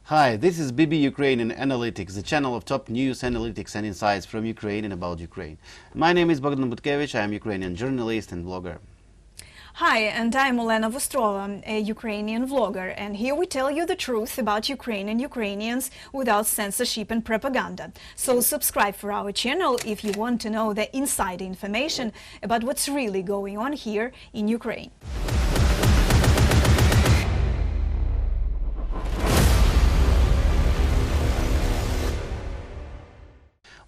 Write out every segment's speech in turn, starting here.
Hi, this is BB Ukrainian Analytics, the channel of top news, analytics and insights from Ukraine and about Ukraine. My name is Bogdan Butkevych, I am Ukrainian journalist and blogger. Hi, and I'm Olena Vostrova, a Ukrainian vlogger, and here we tell you the truth about Ukraine and Ukrainians without censorship and propaganda. So subscribe for our channel if you want to know the inside information about what's really going on here in Ukraine.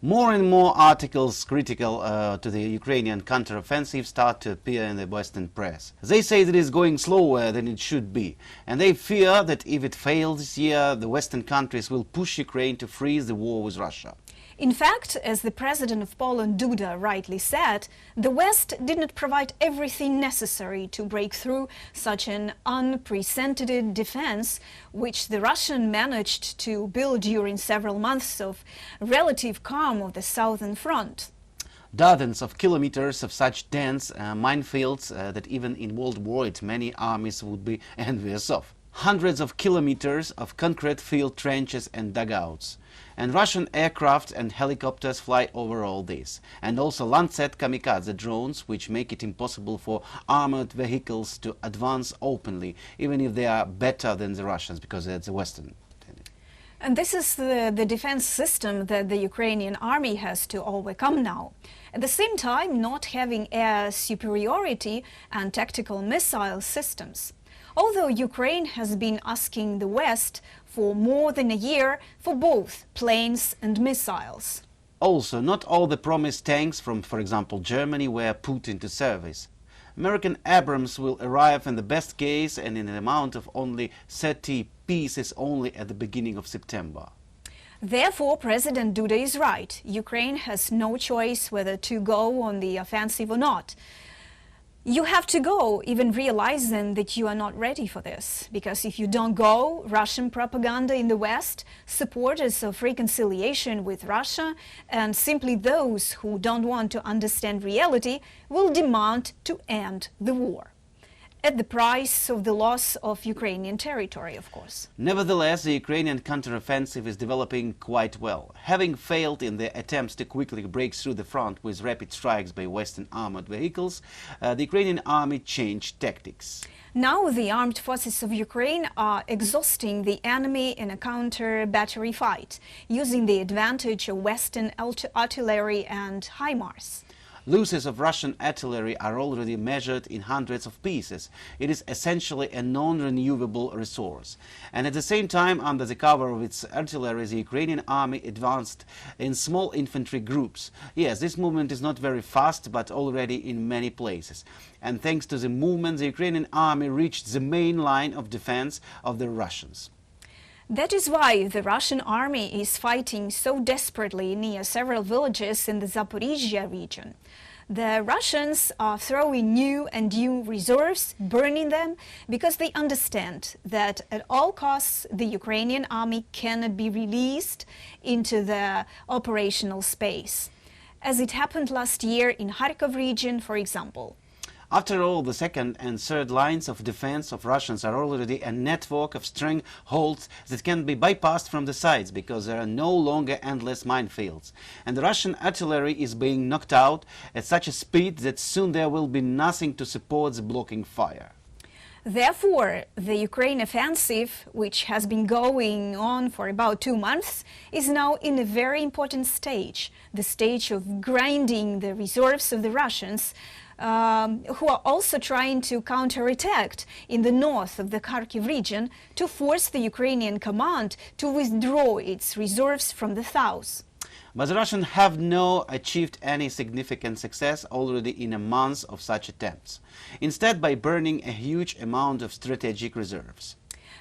More and more articles critical to the Ukrainian counteroffensive start to appear in the Western press. They say that it is going slower than it should be, and they fear that if it fails this year, the Western countries will push Ukraine to freeze the war with Russia. In fact, as the president of Poland, Duda, rightly said, the West did not provide everything necessary to break through such an unprecedented defense, which the Russians managed to build during several months of relative calm of the southern front. Dozens of kilometers of such dense minefields that even in World War II many armies would be envious of. Hundreds of kilometers of concrete-filled trenches and dugouts. And Russian aircraft and helicopters fly over all this. And also Lancet kamikaze drones, which make it impossible for armored vehicles to advance openly, even if they are better than the Russians, because it's a Western. And this is the defense system that the Ukrainian army has to overcome now. At the same time, not having air superiority and tactical missile systems. Although Ukraine has been asking the West for more than a year for both planes and missiles. Also, not all the promised tanks from, for example, Germany were put into service. American Abrams will arrive in the best case and in an amount of only 30 pieces only at the beginning of September. Therefore, President Duda is right. Ukraine has no choice whether to go on the offensive or not. You have to go, even realizing that you are not ready for this. Because if you don't go, Russian propaganda in the West, supporters of reconciliation with Russia, and simply those who don't want to understand reality, will demand to end the war. At the price of the loss of Ukrainian territory, of course. Nevertheless, the Ukrainian counteroffensive is developing quite well. Having failed in the attempts to quickly break through the front with rapid strikes by Western armored vehicles, the Ukrainian army changed tactics. Now the armed forces of Ukraine are exhausting the enemy in a counter-battery fight, using the advantage of Western artillery and HIMARS. Losses of Russian artillery are already measured in hundreds of pieces. It is essentially a non-renewable resource. And at the same time, under the cover of its artillery, the Ukrainian army advanced in small infantry groups. Yes, this movement is not very fast, but already in many places. And thanks to the movement, the Ukrainian army reached the main line of defense of the Russians. That is why the Russian army is fighting so desperately near several villages in the Zaporizhia region. The Russians are throwing new and new reserves, burning them, because they understand that at all costs the Ukrainian army cannot be released into the operational space, as it happened last year in Kharkov region, for example. After all, the second and third lines of defense of Russians are already a network of strongholds that can be bypassed from the sides, because there are no longer endless minefields. And the Russian artillery is being knocked out at such a speed that soon there will be nothing to support the blocking fire. Therefore, the Ukraine offensive, which has been going on for about 2 months, is now in a very important stage, the stage of grinding the reserves of the Russians, who are also trying to counterattack in the north of the Kharkiv region to force the Ukrainian command to withdraw its reserves from the south. But the Russians have not achieved any significant success already in a month of such attempts, instead by burning a huge amount of strategic reserves.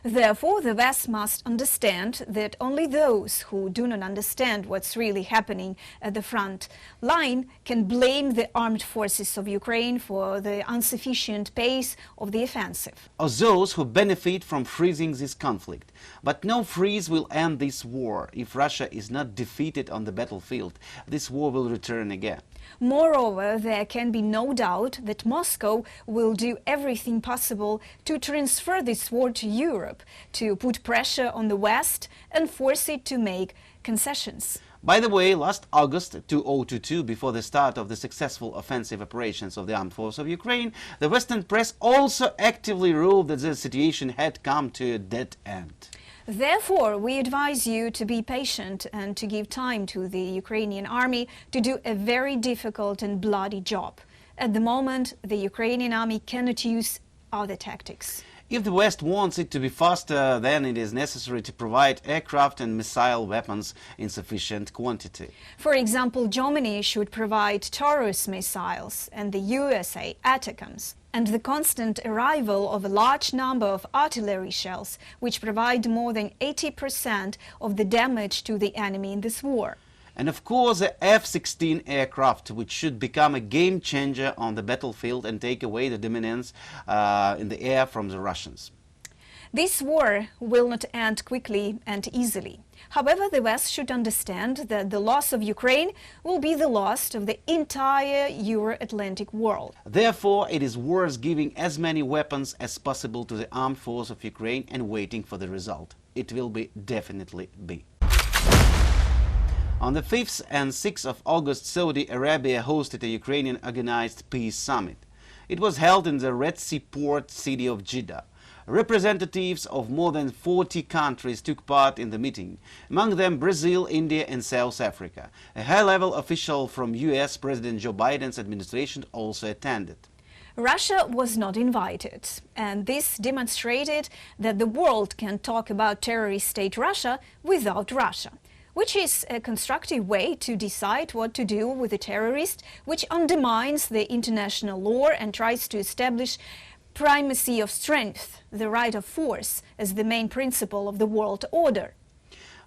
Therefore, the West must understand that only those who do not understand what's really happening at the front line can blame the armed forces of Ukraine for the insufficient pace of the offensive. Or those who benefit from freezing this conflict. But no freeze will end this war. If Russia is not defeated on the battlefield, this war will return again. Moreover, there can be no doubt that Moscow will do everything possible to transfer this war to Europe, Europe to put pressure on the West and force it to make concessions. By the way, last August 2022, before the start of the successful offensive operations of the armed forces of Ukraine, the Western press also actively ruled that the situation had come to a dead end. Therefore, we advise you to be patient and to give time to the Ukrainian army to do a very difficult and bloody job. At the moment, the Ukrainian army cannot use other tactics. If the West wants it to be faster, then it is necessary to provide aircraft and missile weapons in sufficient quantity. For example, Germany should provide Taurus missiles and the USA ATACMS, and the constant arrival of a large number of artillery shells, which provide more than 80% of the damage to the enemy in this war. And of course the F-16 aircraft, which should become a game changer on the battlefield and take away the dominance in the air from the Russians. This war will not end quickly and easily. However, the West should understand that the loss of Ukraine will be the loss of the entire Euro-Atlantic world. Therefore, it is worth giving as many weapons as possible to the armed force of Ukraine and waiting for the result. It will definitely be. On the 5th and 6th of August, Saudi Arabia hosted a Ukrainian-organized peace summit. It was held in the Red Sea port city of Jeddah. Representatives of more than 40 countries took part in the meeting, among them Brazil, India and South Africa. A high-level official from US President Joe Biden's administration also attended. Russia was not invited, and this demonstrated that the world can talk about terrorist state Russia without Russia, which is a constructive way to decide what to do with a terrorist which undermines the international law and tries to establish primacy of strength, the right of force, as the main principle of the world order.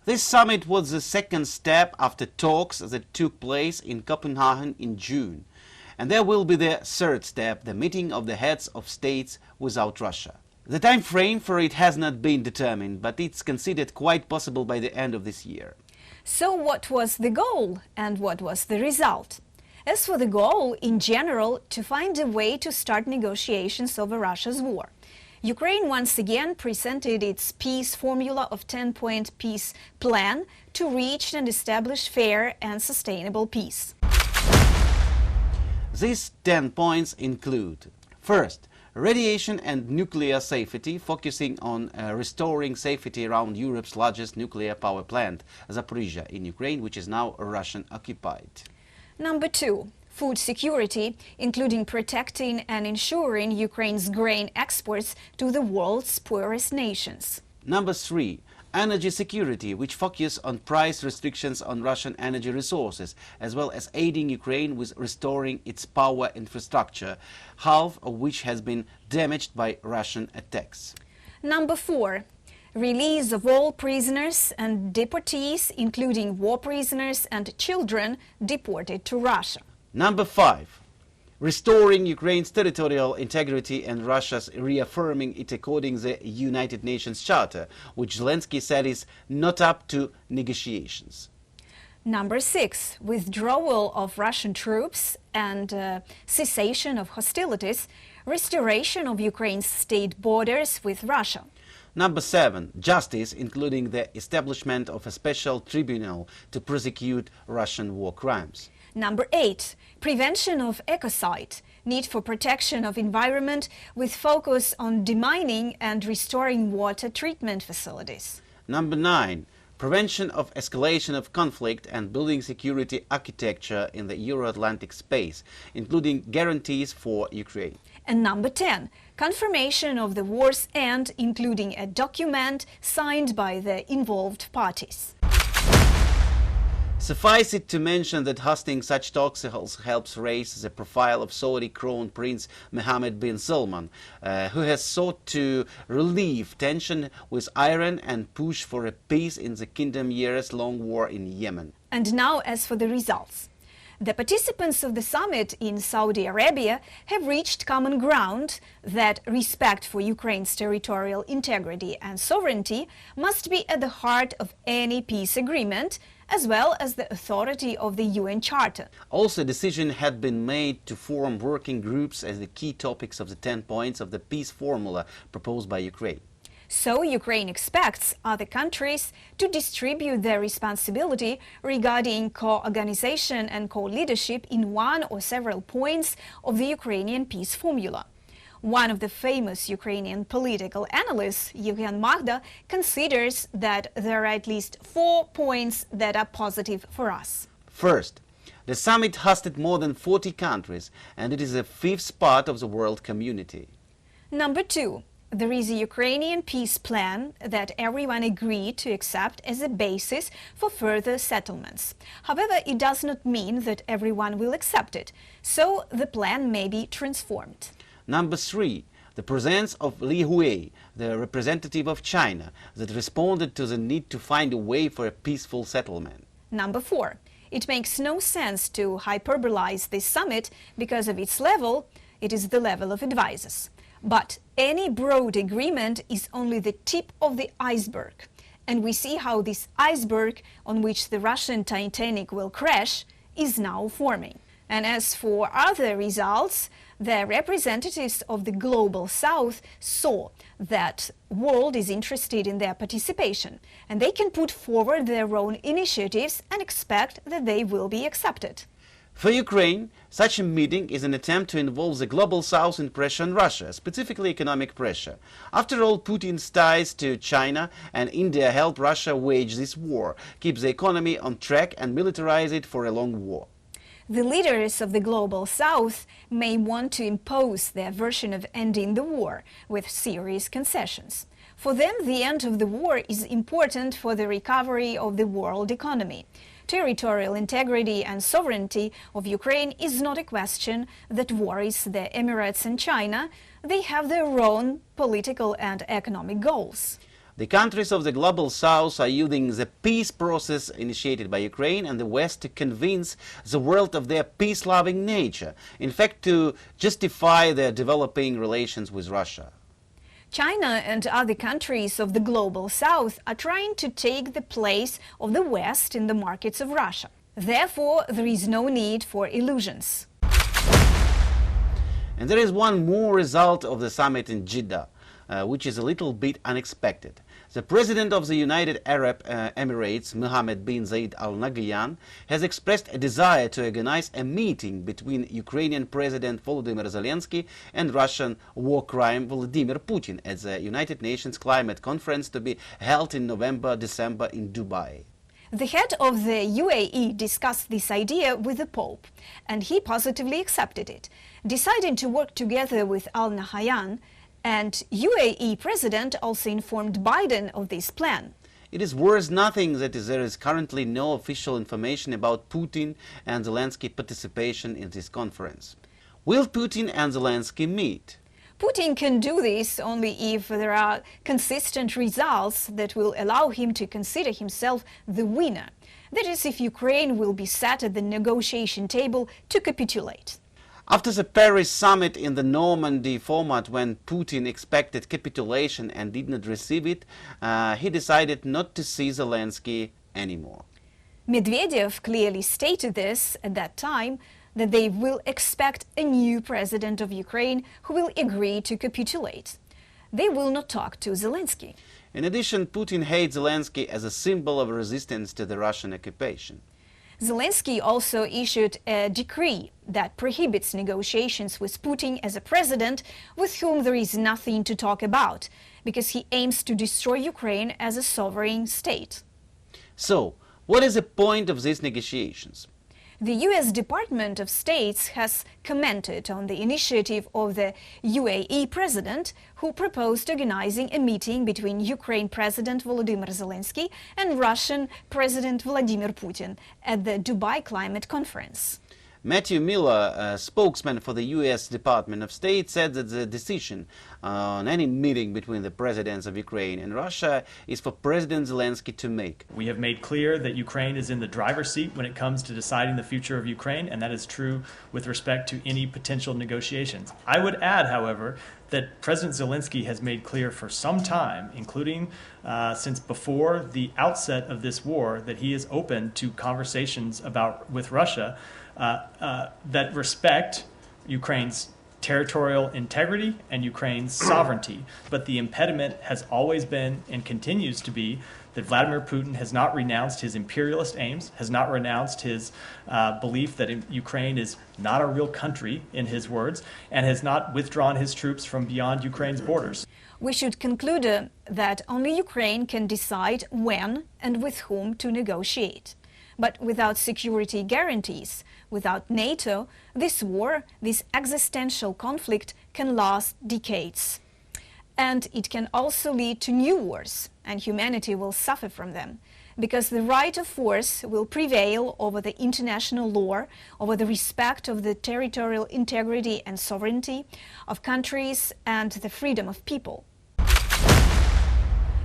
This summit was the second step after talks that took place in Copenhagen in June. And there will be the third step, the meeting of the heads of states without Russia. The time frame for it has not been determined, but it's considered quite possible by the end of this year. So what was the goal and what was the result? As for the goal, in general, to find a way to start negotiations over Russia's war. Ukraine once again presented its peace formula of 10-point peace plan to reach and establish fair and sustainable peace. These 10 points include: first, radiation and nuclear safety, focusing on restoring safety around Europe's largest nuclear power plant, Zaporizhzhia, in Ukraine, which is now Russian-occupied. Number 2, food security, including protecting and ensuring Ukraine's grain exports to the world's poorest nations. Number 3, energy security, which focuses on price restrictions on Russian energy resources, as well as aiding Ukraine with restoring its power infrastructure, half of which has been damaged by Russian attacks. Number 4, release of all prisoners and deportees, including war prisoners and children deported to Russia. Number 5, restoring Ukraine's territorial integrity and Russia's reaffirming it according to the United Nations Charter, which Zelensky said is not up to negotiations. Number 6, withdrawal of Russian troops and cessation of hostilities, restoration of Ukraine's state borders with Russia. Number 7, justice, including the establishment of a special tribunal to prosecute Russian war crimes. Number 8, prevention of ecocide, need for protection of environment with focus on demining and restoring water treatment facilities. Number 9, prevention of escalation of conflict and building security architecture in the Euro-Atlantic space, including guarantees for Ukraine. And number 10, confirmation of the war's end, including a document signed by the involved parties. Suffice it to mention that hosting such talks helps raise the profile of Saudi Crown Prince Mohammed bin Salman, who has sought to relieve tension with Iran and push for a peace in the kingdom's years-long war in Yemen. And now, as for the results. The participants of the summit in Saudi Arabia have reached common ground that respect for Ukraine's territorial integrity and sovereignty must be at the heart of any peace agreement, as well as the authority of the UN Charter. Also, a decision had been made to form working groups as the key topics of the 10 points of the peace formula proposed by Ukraine. So Ukraine expects other countries to distribute their responsibility regarding co-organization and co-leadership in one or several points of the Ukrainian peace formula. One of the famous Ukrainian political analysts, Yevhen Magda, considers that there are at least 4 points that are positive for us. First, the summit hosted more than 40 countries, and it is the 5th spot of the world community. Number 2. There is a Ukrainian peace plan that everyone agreed to accept as a basis for further settlements. However, it does not mean that everyone will accept it, so the plan may be transformed. Number 3. The presence of Li Hui, the representative of China, that responded to the need to find a way for a peaceful settlement. Number 4. It makes no sense to hyperbolize this summit because of its level. It is the level of advisors. But any broad agreement is only the tip of the iceberg. And we see how this iceberg, on which the Russian Titanic will crash, is now forming. And as for other results, the representatives of the Global South saw that the world is interested in their participation, and they can put forward their own initiatives and expect that they will be accepted. For Ukraine, such a meeting is an attempt to involve the Global South in pressure on Russia, specifically economic pressure. After all, Putin's ties to China and India help Russia wage this war, keep the economy on track and militarize it for a long war. The leaders of the Global South may want to impose their version of ending the war with serious concessions. For them, the end of the war is important for the recovery of the world economy. Territorial integrity and sovereignty of Ukraine is not a question that worries the Emirates and China. They have their own political and economic goals. The countries of the Global South are using the peace process initiated by Ukraine and the West to convince the world of their peace-loving nature, in fact to justify their developing relations with Russia. China and other countries of the Global South are trying to take the place of the West in the markets of Russia. Therefore, there is no need for illusions. And there is one more result of the summit in Jeddah, which is a little bit unexpected. The President of the United Arab Emirates, Mohammed bin Zayed Al Nahyan, has expressed a desire to organize a meeting between Ukrainian President Volodymyr Zelensky and Russian war crime Vladimir Putin at the United Nations Climate Conference to be held in November-December in Dubai. The head of the UAE discussed this idea with the Pope, and he positively accepted it, deciding to work together with Al Nahyan. And UAE President also informed Biden of this plan. It is worth nothing that there is currently no official information about Putin and Zelensky participation in this conference. Will Putin and Zelensky meet? Putin can do this only if there are consistent results that will allow him to consider himself the winner. That is, if Ukraine will be sat at the negotiation table to capitulate. After the Paris summit in the Normandy format, when Putin expected capitulation and did not receive it, he decided not to see Zelensky anymore. Medvedev clearly stated this at that time, that they will expect a new president of Ukraine who will agree to capitulate. They will not talk to Zelensky. In addition, Putin hates Zelensky as a symbol of resistance to the Russian occupation. Zelensky also issued a decree that prohibits negotiations with Putin as a president with whom there is nothing to talk about, because he aims to destroy Ukraine as a sovereign state. So, what is the point of these negotiations? The U.S. Department of State has commented on the initiative of the UAE president, who proposed organizing a meeting between Ukraine President Volodymyr Zelensky and Russian President Vladimir Putin at the Dubai Climate Conference. Matthew Miller, a spokesman for the U.S. Department of State, said that the decision on any meeting between the presidents of Ukraine and Russia is for President Zelensky to make. We have made clear that Ukraine is in the driver's seat when it comes to deciding the future of Ukraine, and that is true with respect to any potential negotiations. I would add, however, that President Zelensky has made clear for some time, including since before the outset of this war, that he is open to conversations with Russia that respect Ukraine's territorial integrity and Ukraine's sovereignty. But the impediment has always been and continues to be that Vladimir Putin has not renounced his imperialist aims, has not renounced his belief that Ukraine is not a real country, in his words, and has not withdrawn his troops from beyond Ukraine's borders. We should conclude that only Ukraine can decide when and with whom to negotiate. But without security guarantees, without NATO, this war, this existential conflict can last decades. And it can also lead to new wars, and humanity will suffer from them, because the right of force will prevail over the international law, over the respect of the territorial integrity and sovereignty of countries and the freedom of people.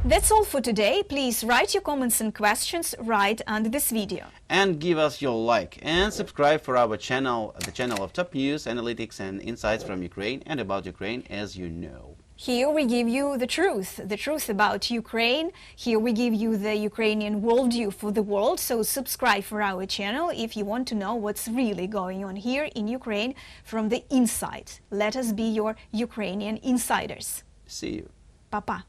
That's all for today. Please write your comments and questions right under this video. And give us your like and subscribe for our channel, the channel of top news, analytics and insights from Ukraine and about Ukraine as you know. Here we give you the truth about Ukraine. Here we give you the Ukrainian worldview for the world. So subscribe for our channel if you want to know what's really going on here in Ukraine from the inside. Let us be your Ukrainian insiders. See you. Pa-pa.